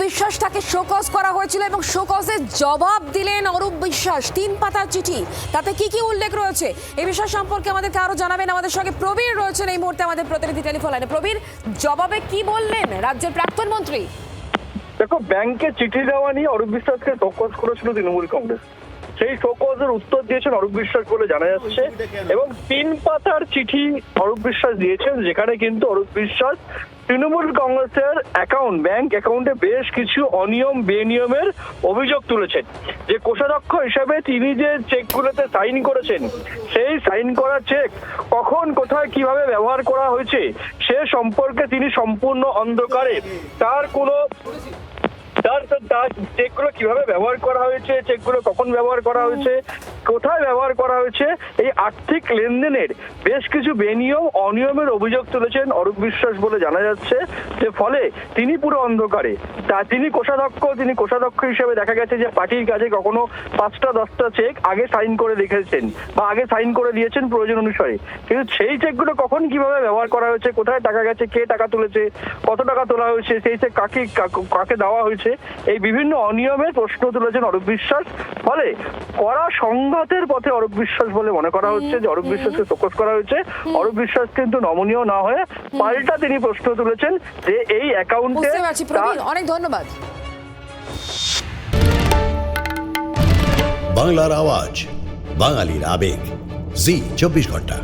বিশ্বাস, তাকে শোকজ করা হয়েছিল এবং শোকজের জবাব দিলেন অরূপ বিশ্বাস। 3 পাতার চিঠি, তাতে কি কি উল্লেখ রয়েছে এই বিষয় সম্পর্কে আমাদেরকে আরো জানাবেন। আমাদের সঙ্গে প্রবীর রয়েছেন এই মুহূর্তে আমাদের প্রতিনিধি টেলিফোন লাইনে। প্রবীর, জবাবে কি বললেন রাজ্যের প্রাক্তন মন্ত্রী? দেখো, ব্যাংকে চিঠি দেওয়া নিয়ে অরূপ বিশ্বাসকে শোকজ করেছিল তৃণমূল কংগ্রেস। সেই শোকজের উত্তর দিয়েছেন অরূপ বিশ্বাস বলে জানা যাচ্ছে এবং 3 পাতার চিঠি অরূপ বিশ্বাস দিয়েছেন, যেখানে কিন্তু অরূপ বিশ্বাস তৃণমূল কংগ্রেসের ব্যাংক অ্যাকাউন্টে বেশ কিছু অনিয়ম বেনিয়মের অভিযোগ তুলেছেন। যে কোষাধ্যক্ষ হিসেবে তিনি যে চেকগুলোতে সাইন করেছেন, সেই সাইন করা চেক কখন কোথায় কিভাবে ব্যবহার করা হয়েছে সে সম্পর্কে তিনি সম্পূর্ণ অন্ধকারে। তার চেকগুলো কিভাবে ব্যবহার করা হয়েছে, চেকগুলো কখন ব্যবহার করা হয়েছে, কোথায় ব্যবহার করা হয়েছে, এই আর্থিক লেনদেনের বেশ কিছু বেনিয়ম অনিয়মের অভিযোগ তুলেছেন অরূপ বিশ্বাস বলে জানা যাচ্ছে। যে ফলে তিনি পুরো অন্ধকারে। তিনি কোষাধ্যক্ষ হিসেবে দেখা গেছে যে পার্টির কাজে কখনো 5টা 10টা চেক আগে সাইন করে রেখেছেন বা আগে সাইন করে দিয়েছেন প্রয়োজন অনুসারে, কিন্তু সেই চেকগুলো কখন কিভাবে ব্যবহার করা হয়েছে, কোথায় টাকা গেছে, কে টাকা তুলেছে, কত টাকা তোলা হয়েছে, সেই চেক কাকে দেওয়া হয়েছে, এই বিভিন্ন অনিয়মের প্রশ্ন তুলেছেন অরূপ বিশ্বাস। ফলে কড়া সংঘাতের পথে অরূপ বিশ্বাস বলে মনে করা হচ্ছে যে অরূপ বিশ্বাসকে শোকজ করা হয়েছে। অরূপ বিশ্বাস কিন্তু নমনীয় না হয়ে পাল্টা তিনি প্রশ্ন তুলেছেন যে এই অ্যাকাউন্টে। অনেক ধন্যবাদ। বাংলার আওয়াজ, বাঙালির আবেগ, জি 24 ঘন্টা।